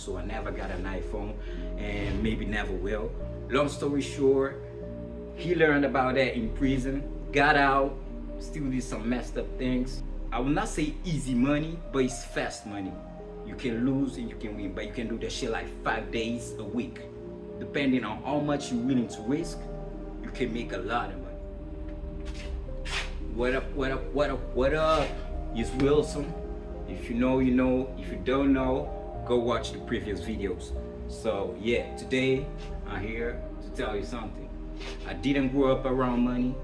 so I never got an iPhone and maybe never will. Long story short, he learned about that in prison, got out, still did some messed up things. I will not say easy money, but it's fast money. You can lose and you can win, but you can do that shit like 5 days a week. Depending on how much you're willing to risk, you can make a lot of money. What up, what up, what up, what up? It's Wilson. If you know, you know. If you don't know, go watch the previous videos. So yeah, today I'm here to tell you something. I didn't grow up around money,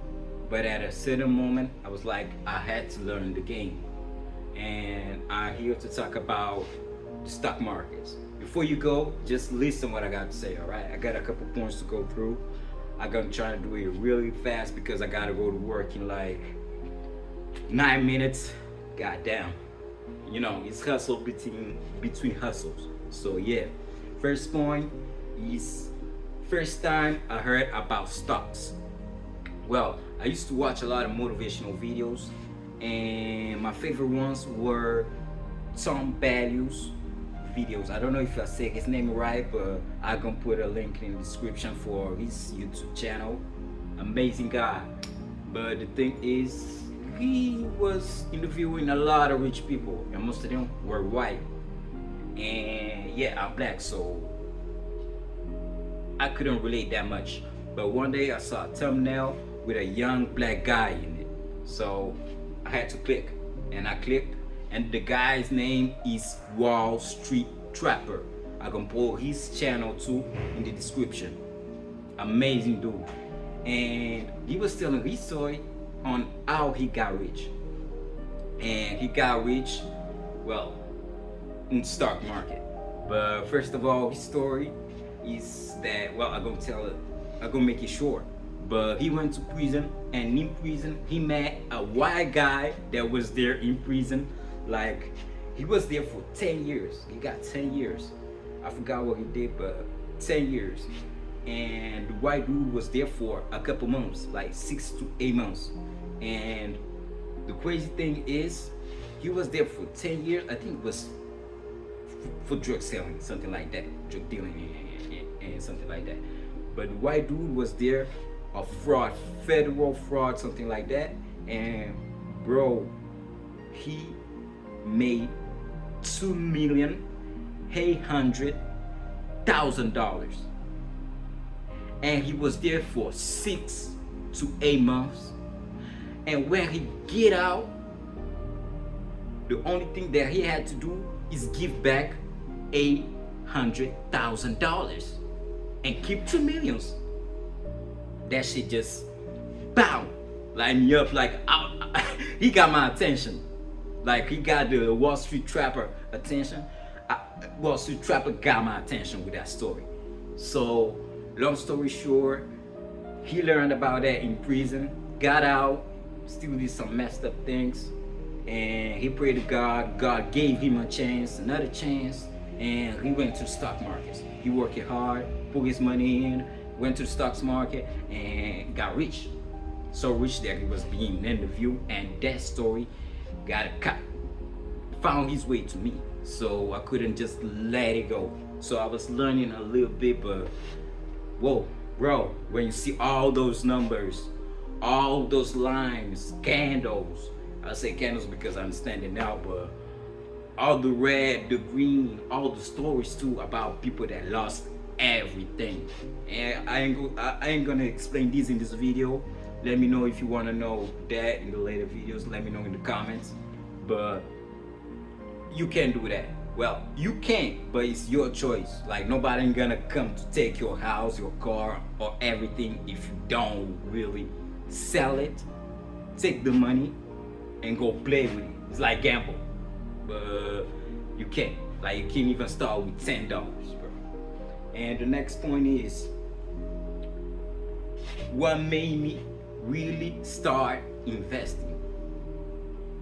but at a certain moment, I was like, I had to learn the game. And I'm here to talk about the stock markets. Before you go, just listen what I got to say, all right? I got a couple points to go through. I'm gonna try to do it really fast because I gotta go to work in like 9 minutes. God damn. You know, it's hustle between hustles. So yeah, first point is first time I heard about stocks. Well, I used to watch a lot of motivational videos, and my favorite ones were Tom Bilyeu's videos. I don't know if I say his name right, but I'm gonna put a link in the description for his YouTube channel. Amazing guy. But the thing is, he was interviewing a lot of rich people, and most of them were white. And yeah, I'm black, so I couldn't relate that much. But one day I saw a thumbnail with a young black guy in it, so I had to click, and I clicked, and the guy's name is Wallstreet Trapper. I'm gonna put his channel too in the description. Amazing dude. And he was telling his story on how he got rich. And he got rich, well, in the stock market. But first of all, his story is that, well, I'm gonna make it short. But he went to prison, and in prison he met a white guy that was there in prison. Like, he was there for 10 years. He got 10 years. I forgot what he did, but 10 years. And the white dude was there for a couple months, like 6 to 8 months. And the crazy thing is, he was there for 10 years. I think it was for drug selling, something like that, drug dealing and something like that. But the white dude was there, a fraud, federal fraud, something like that. And bro, he made $2,800,000, and he was there for 6 to 8 months. And when he get out, the only thing that he had to do is give back $800,000 and keep 2 million. That shit just bow, light me up. Like, he got my attention. Like, he got the Wallstreet Trapper attention. Wallstreet Trapper got my attention with that story. So, long story short, he learned about that in prison, got out, still did some messed up things, and he prayed to God. God gave him a chance, another chance, and he went to the stock markets. He worked hard, put his money in, went to the stock market, and got rich. So rich that he was being interviewed, and that story got a cut, found his way to me. So I couldn't just let it go. So I was learning a little bit, but whoa, bro, when you see all those numbers, all those lines, candles, I say candles because I'm standing out, but all the red, the green, all the stories too about people that lost everything. And I ain't gonna explain this in this video. Let me know if you want to know that in the later videos. Let me know in the comments. But you can do that. Well, you can, but it's your choice. Like, nobody ain't gonna come to take your house, your car, or everything if you don't really sell it. Take the money and go play with it. It's like gamble, but you can't. Like, you can't even start with $10, bro. And the next point is, what made me really start investing?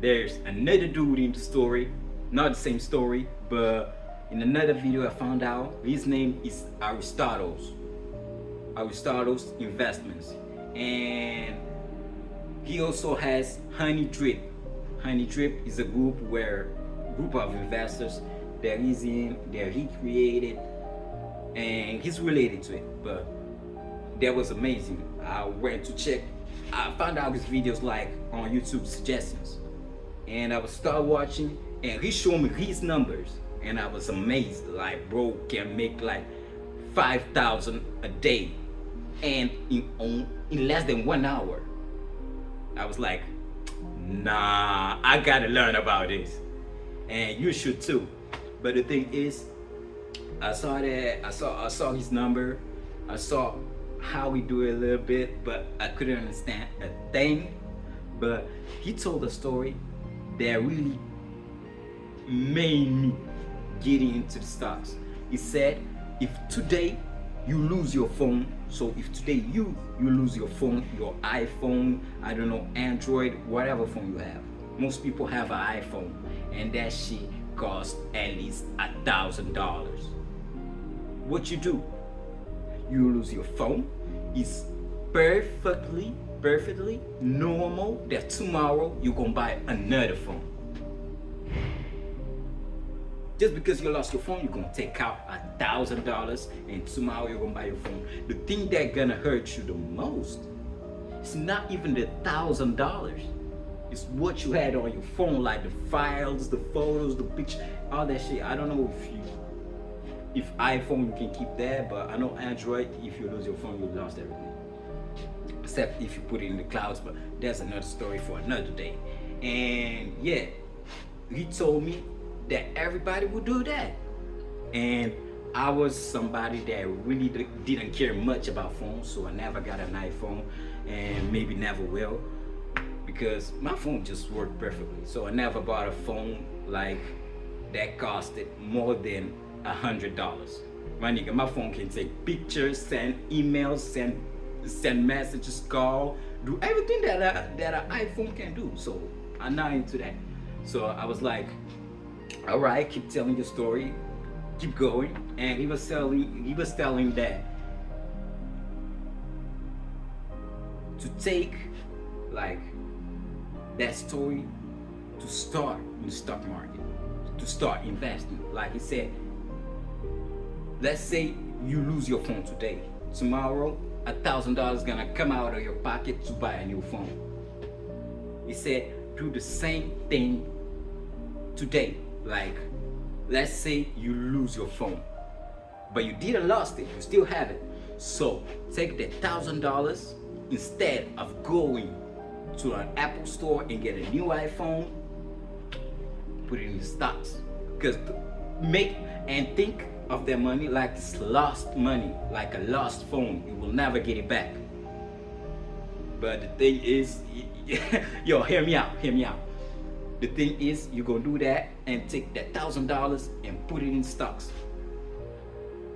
There's another dude in the story, not the same story, but in another video I found out his name is Aristotle Investments, and he also has Honey Drip. Honey Drip is a group of investors that he's in, that he created, and he's related to it. But that was amazing. I went to check. I found out his videos like on YouTube suggestions, and I would start watching, and he showed me his numbers, and I was amazed. Like, bro can make like 5,000 a day, and in less than 1 hour. I was like, nah, I gotta learn about this, and you should too. But the thing is, I saw his number, I saw how he do it a little bit, but I couldn't understand a thing. But he told a story that really made me get into the stocks. He said, if today you lose your phone, so if today you lose your phone, your iPhone, I don't know, Android, whatever phone you have. Most people have an iPhone, and that shit costs at least $1,000. What you do? You lose your phone. It's perfectly normal that tomorrow you're gonna buy another phone. Just because you lost your phone, you're gonna take out $1,000, and tomorrow you're gonna buy your phone. The thing that's gonna hurt you the most, it's not even the $1,000. It's what you had on your phone, like the files, the photos, the picture, all that shit. I don't know if iPhone you can keep that, but I know Android, if you lose your phone, you lost everything. Except if you put it in the clouds, but that's another story for another day. And yeah, he told me that everybody would do that. And I was somebody that really didn't care much about phones, so I never got an iPhone, and maybe never will, because my phone just worked perfectly. So I never bought a phone like that costed more than $100. My nigga, my phone can take pictures, send emails, send messages, call, do everything that an iPhone can do. So I'm not into that. So I was like, all right, keep telling your story, keep going. And he was telling that to take like that story to start in the stock market, to start investing. Like he said, let's say you lose your phone today. Tomorrow, $1,000 gonna come out of your pocket to buy a new phone. He said, do the same thing today. Like, let's say you lose your phone, but you didn't lost it, you still have it. So take that $1,000, instead of going to an Apple store and get a new iPhone, put it in the stocks. Because think of that money like it's lost money, like a lost phone. You will never get it back. But the thing is, yo, hear me out. The thing is, you're gonna do that and take that $1,000 and put it in stocks.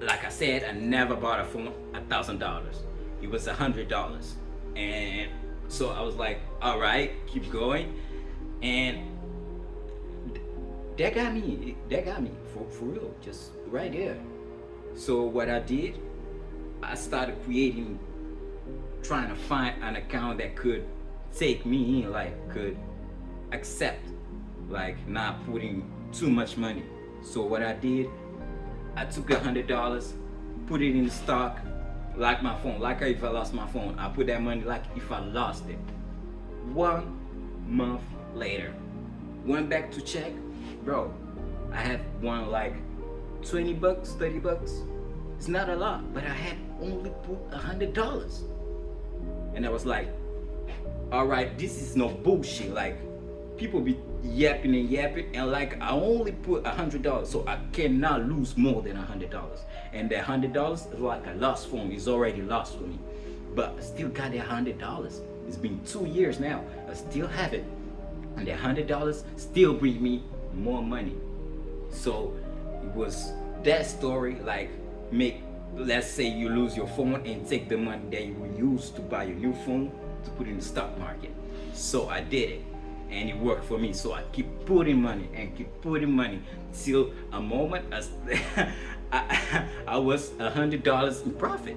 Like I said, I never bought a phone $1,000. It was $100. And so I was like, all right, keep going. And that got me for real, just right there. So what I did, I started trying to find an account that could take me in, like could accept, like not putting too much money. So what I did, I took $100, put it in the stock, like my phone, like if I lost my phone, I put that money like if I lost it. 1 month later, went back to check, bro, I had won like $20, $30. It's not a lot, but I had only put $100. And I was like, all right, this is no bullshit. Like, people be yapping, and like I only put $100, so I cannot lose more than $100. And that $100 is like a lost phone. It's already lost for me, but I still got that $100. It's been 2 years now. I still have it, and that $100 still bring me more money. So it was that story, like let's say you lose your phone and take the money that you will use to buy your new phone to put in the stock market. So I did it, and it worked for me. So I keep putting money till a moment I was $100 in profit.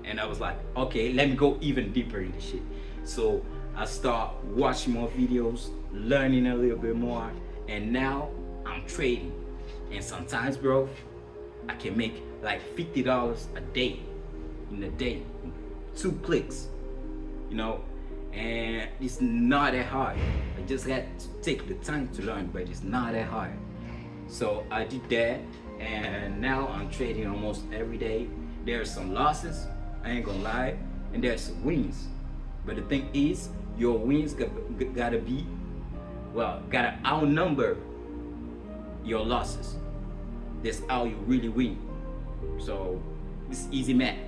And I was like, okay, let me go even deeper in the shit. So I start watching more videos, learning a little bit more, and now I'm trading. And sometimes, bro, I can make like $50 a day, in a day, 2 clicks, you know. And it's not that hard. I just had to take the time to learn, but it's not that hard. So I did that, and now I'm trading almost every day. There's some losses, I ain't gonna lie, and there's some wins. But the thing is, your wins gotta be, well, gotta outnumber your losses. That's how you really win. So it's easy math.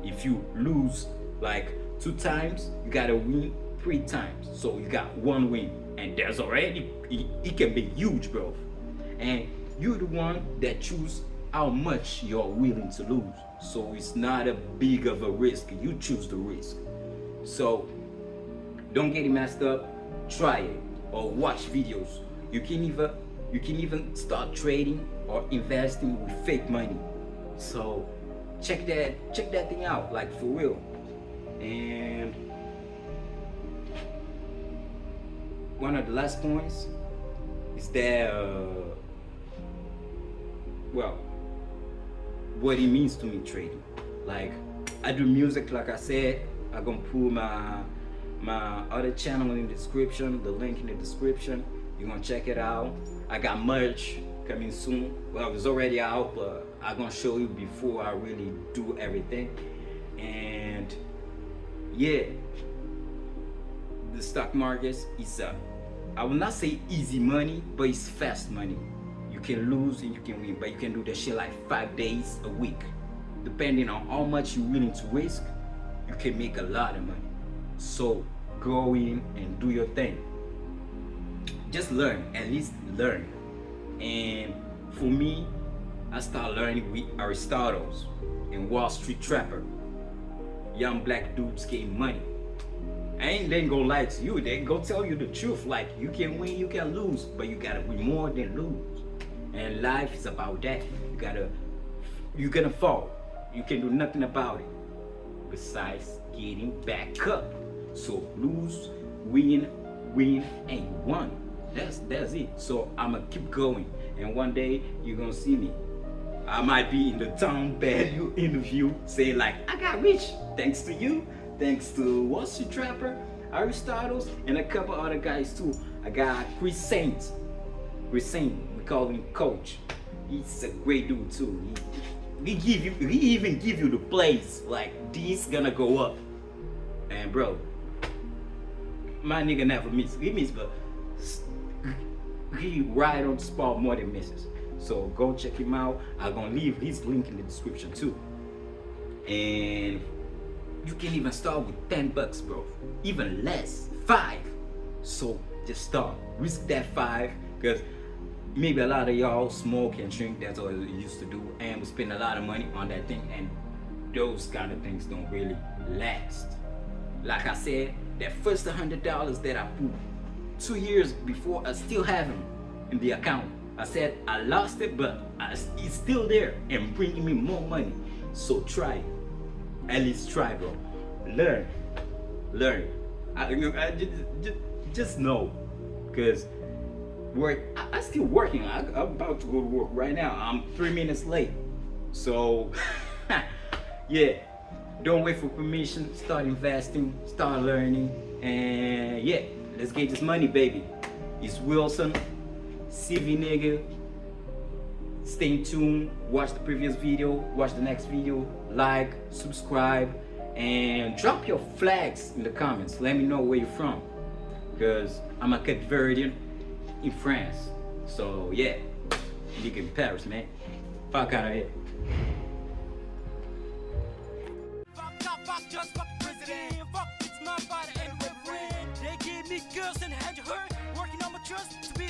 If you lose like 2 times, you gotta win 3 times. So you got 1 win, and there's already, it can be huge, bro. And you're the one that choose how much you're willing to lose. So it's not a big of a risk. You choose the risk. So don't get it messed up. Try it or watch videos. You can even start trading or investing with fake money. So check that thing out, like for real. And one of the last points is that well, what it means to me trading. Like, I do music, like I said. I'm gonna put my other channel in the description, the link in the description. You're gonna check it out. I got merch coming soon. Well, it's already out, but I'm gonna show you before I really do everything. And yeah, the stock market is I will not say easy money, but it's fast money. You can lose and you can win, but you can do that shit like 5 days a week. Depending on how much you're willing to risk, you can make a lot of money. So go in and do your thing. Just learn, at least learn. And for me, I started learning with Aristotle and Wallstreet Trapper. Young black dudes getting money. They ain't gonna lie to you. They go tell you the truth. Like, you can win, you can lose, but you gotta win more than lose. And life is about that. You're gonna fall. You can do nothing about it besides getting back up. So lose, win, and you won. That's it. So I'ma keep going, and one day you're gonna see me. I might be in the town value interview saying like, I got rich thanks to you, thanks to Wallstreet Trapper, Aristotle, and a couple other guys too. I got Chris Saint, we call him Coach. He's a great dude too. He even give you the plays like this gonna go up. And bro, my nigga never misses. He misses, but he right on the spot more than misses. So go check him out. I'm gonna leave his link in the description too. And you can even start with $10, bro. Even less, 5. So just start. Risk that 5, because maybe a lot of y'all smoke and drink. That's all you used to do, and we spend a lot of money on that thing, and those kind of things don't really last. Like I said, that first $100 that I put 2 years before, I still have them in the account. I said I lost it, but it's still there and bringing me more money. So try it. At least try, bro. Learn. Just know, because I'm still working. I'm about to go to work right now. I'm 3 minutes late. So yeah, don't wait for permission. Start investing, start learning, and yeah, let's get this money, baby. It's Wilson, CV nigga. Stay tuned, watch the previous video, watch the next video, like, subscribe, and drop your flags in the comments. Let me know where you're from, because I'm a Cape Verdean in France. So yeah, nigga in Paris, man. Fuck out of here. Fuck just fuck president. Fuck it's my body and reverend. They give me girls and had you heard. Working on my trust to be